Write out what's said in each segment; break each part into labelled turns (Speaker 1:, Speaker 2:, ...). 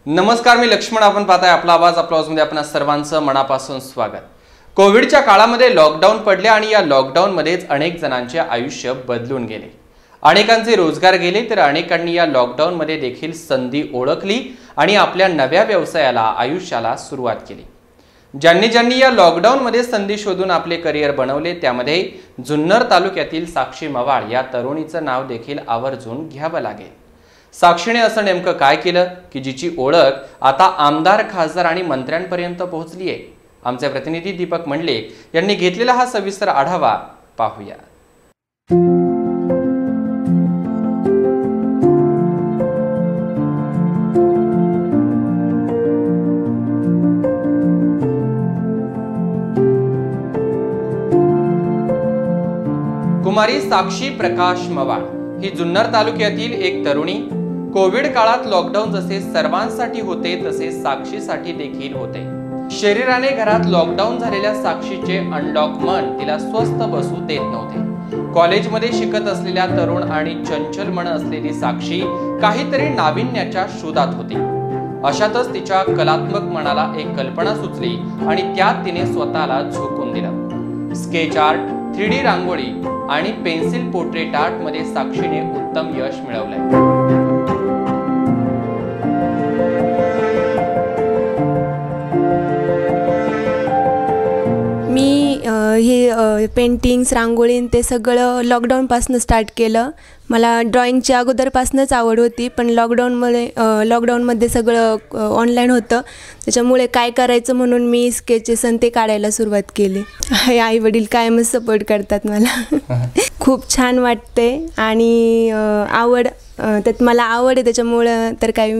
Speaker 1: नमस्कार, मी लक्ष्मण. आपण पाहताय आपला आवाज. आपल्या आवाजमध्ये आपण सर्वांचं मनापासून स्वागत. कोविडच्या काळामध्ये लॉकडाऊन पडले आणि या लॉकडाऊन मध्येच अनेक जणांचे आयुष्य बदलून गेले. अनेकांचे रोजगार गेले तर अनेकांनी या लॉकडाऊन मध्ये देखील संधी ओळखली आणि आपल्या नव्या व्यवसायाला आयुष्याला सुरुवात केली. ज्यांनी या लॉकडाऊन मध्ये संधी शोधून आपले करिअर बनवले त्यामध्ये जुन्नर तालुक्यातील साक्षी मवाळ या तरुणीचं नाव देखील आवर्जून घ्यावं लागेल. साक्षीने असं नेमकं काय केलं की जिची ओळख आता आमदार, खासदार आणि मंत्र्यांपर्यंत पोहोचली आहे? आमचे प्रतिनिधी दीपक मंडले यांनी घेतलेला हा सविस्तर आढावा पाहूया. कुमारी साक्षी प्रकाश मवाळ ही जुन्नर तालुक्यातील एक तरुणी. कोविड काळात लॉकडाऊन जसे सर्वांसाठी होते तसे साक्षीसाठी देखील होते. शरीराने घरात लॉकडाऊन झालेल्या साक्षीचे अनलॉक मन तिला स्वस्थ बसू देत नव्हते. कॉलेजमध्ये शिकत असलेल्या तरुण आणि चंचल मन असलेली साक्षी काहीतरी नाविन्याच्या शोधात होती. अशातच तिच्या कलात्मक मनाला एक कल्पना सुचली आणि त्यात तिने स्वतःला झोकून दिलं. स्केच आर्ट, 3D रांगोळी आणि पेन्सिल पोर्ट्रेट आर्ट मध्ये साक्षीने उत्तम यश मिळवलंय.
Speaker 2: हे पेंटिंग्स, रांगोळी ते सगळं लॉकडाऊनपासून स्टार्ट केलं. मला ड्रॉइंगची अगोदरपासूनच आवड होती, पण लॉकडाऊनमध्ये सगळं ऑनलाईन होतं. त्याच्यामुळे काय करायचं म्हणून मी स्केचेस आणि ते काढायला सुरुवात केली. आई वडील कायमच सपोर्ट करतात मला. खूप छान वाटते आणि त्यात मला आवड आहे त्याच्यामुळं तर काय.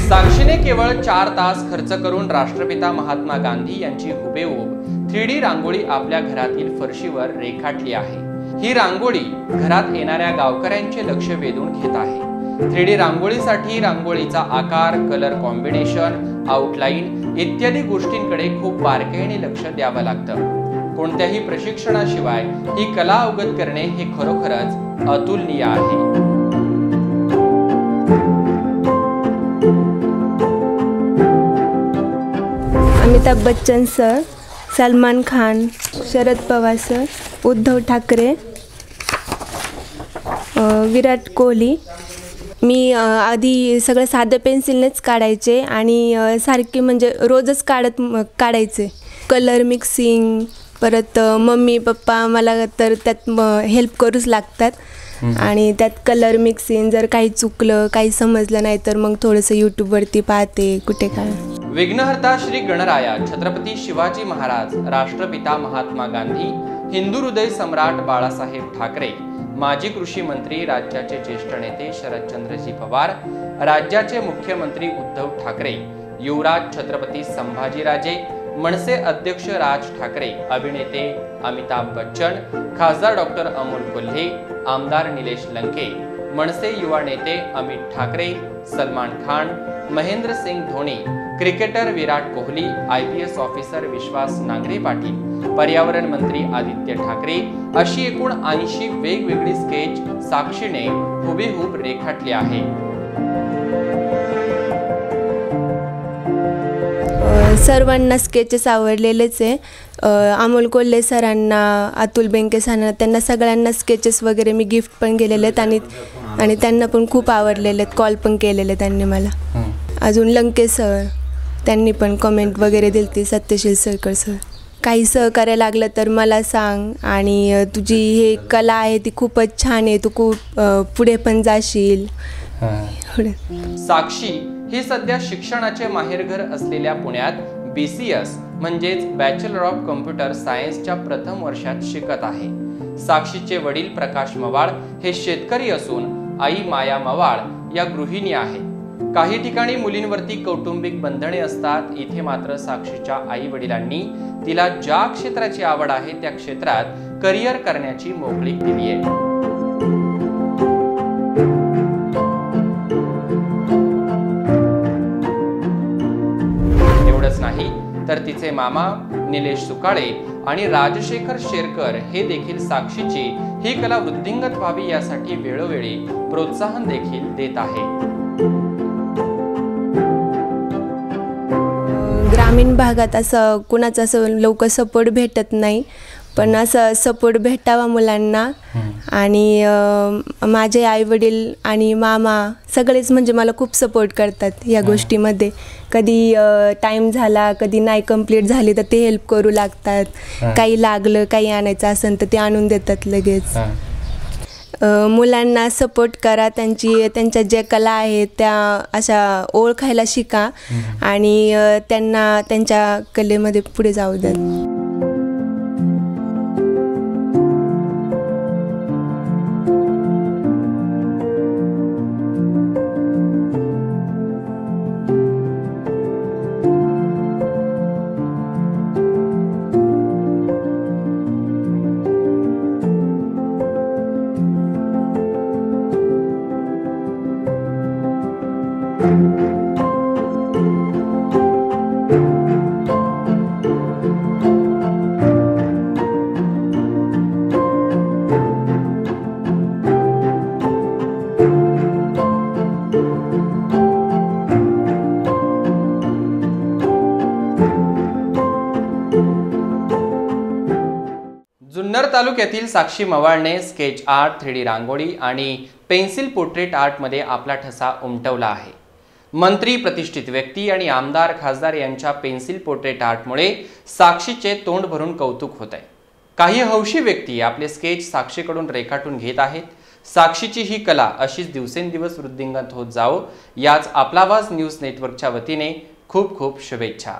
Speaker 1: साक्षीने केवळ 4 तास खर्च करून राष्ट्रपिता महात्मा गांधी यांची हुबेहूब 3D रांगोळी आपल्या घरातील फरशीवर रेखाटली आहे. ही रांगोळी घरात येणाऱ्या गावकऱ्यांचे लक्ष वेधून घेत आहे. 3D रांगोळीसाठी रांगोळीचा आकार, कलर कॉम्बिनेशन, आउटलाईन इत्यादी गोष्टींकडे खूप बारकाईने लक्ष द्यावं लागतं. कोणत्याही प्रशिक्षणाशिवाय ही कला अवगत करणे हे खरोखरच अतुलनीय आहे.
Speaker 2: Amitabh Bachchan sir, Salman Khan, Sharad Pawar sir, Uddhav Thackeray, Virat Kohli. मी आधी सगळं साधं पेन्सिलनेच काढायचे आणि सारखी म्हणजे रोजच काढायचे. कलर मिक्सिंग, परत मम्मी पप्पा मला तर त्यात हेल्प करूच लागतात आणि त्यात कलर मिक्सिंग जर काही चुकलं, काही समजलं नाही तर मग थोडंसं यूट्यूबवरती पाहते कुठे काय.
Speaker 1: विघ्नहर्ता श्री गणराया छत्रपती शिवाजी महाराज, राष्ट्रपिता महात्मा गांधी, हिंदू हृदय सम्राट बाळासाहेब ठाकरे, माजी कृषी मंत्री, राज्याचे ज्येष्ठ नेते शरदचंद्रजी पवार, राज्याचे मुख्यमंत्री उद्धव ठाकरे, युवराज छत्रपती संभाजीराजे, मनसे अध्यक्ष राज ठाकरे, अभिनेते अमिताभ बच्चन, खासदार डॉक्टर अमोल कोल्हे, आमदार निलेश लंके, मनसे युवा नेते Amit Thackeray, Salman Khan, Mahendra Singh Dhoni, cricketer Virat Kohli, IPS officer विश्वास नांगरे पाटील, पर्यावरण मंत्री आदित्य ठाकरे अशी एकूण 80 वेगवेगळी स्केच साक्षीने हुबेहूब रेखाटली आहे.
Speaker 2: सर्वांना स्केचेस आवडलेलेच आहे. अमोल कोल्हे सरांना, अतुल बेंके सरांना, त्यांना सगळ्यांना स्केचेस वगैरे मी गिफ्ट पण केलेले आहेत आणि त्यांना पण खूप आवडलेले आहेत. कॉल पण केलेले त्यांनी मला. अजून लंके सर, त्यांनी पण कमेंट वगैरे दिली ती. सत्यशील सरकर सर, काही सहकार्य लागलं तर मला सांग आणि तुझी हे कला आहे ती खूपच छान आहे, तू खूप पुढे पण जाशील.
Speaker 1: साक्षी ही सध्या शिक्षणाचे माहेरघर असलेल्या पुण्यात BCS म्हणजेच बॅचलर ऑफ कम्प्युटर सायन्सच्या प्रथम वर्षात शिकत आहे. साक्षीचे वडील प्रकाश मवाळ हे शेतकरी असून आई माया मवाळ या गृहिणी आहे. काही ठिकाणी मुलींवरती कौटुंबिक बंधने असतात. इथे मात्र साक्षीच्या आई वडिलांनी तिला ज्या क्षेत्राची आवड आहे त्या क्षेत्रात करिअर करण्याची मोकळीक दिली आहे. एवढंच नाही तर तिचे मामा निलेश सुकाळे आणि राजशेखर शेरकर हे देखील साक्षीची ही कला वृद्धिंगत व्हावी यासाठी वेळोवेळी प्रोत्साहन देखील देत आहे.
Speaker 2: ग्रामीण भागात असं कुणाचं असं लवकर सपोर्ट भेटत नाही, पण असं सपोर्ट भेटावा मुलांना. आणि माझे आईवडील आणि मामा सगळेच म्हणजे मला खूप सपोर्ट करतात या गोष्टीमध्ये. कधी टाईम झाला, कधी नाही कंप्लीट झाली तर ते हेल्प करू लागतात. काही लागलं, काही आणायचं असेल तर ते आणून देतात लगेच. मुलांना सपोर्ट करा, त्यांच्या ज्या कला आहेत त्या अशा ओळखायला शिका आणि त्यांना त्यांच्या कलेमध्ये पुढे जाऊ द्या.
Speaker 1: जुन्नर तालुक्यातील साक्षी मवाळने स्केच आर्ट, 3D रांगोळी आणि पेन्सिल पोर्ट्रेट आर्टमध्ये आपला ठसा उमटवला आहे. मंत्री, प्रतिष्ठित व्यक्ती आणि आमदार, खासदार यांच्या पेन्सिल पोर्ट्रेट आर्टमुळे साक्षीचे तोंड भरून कौतुक होत आहे. काही हौशी व्यक्ती आपले स्केच साक्षीकडून रेखाटून घेत आहेत. साक्षीची ही कला अशीच दिवसेंदिवस वृद्धिंगत होत जावो, याच आपला आवाज न्यूज नेटवर्कच्या वतीने खूप खूप शुभेच्छा.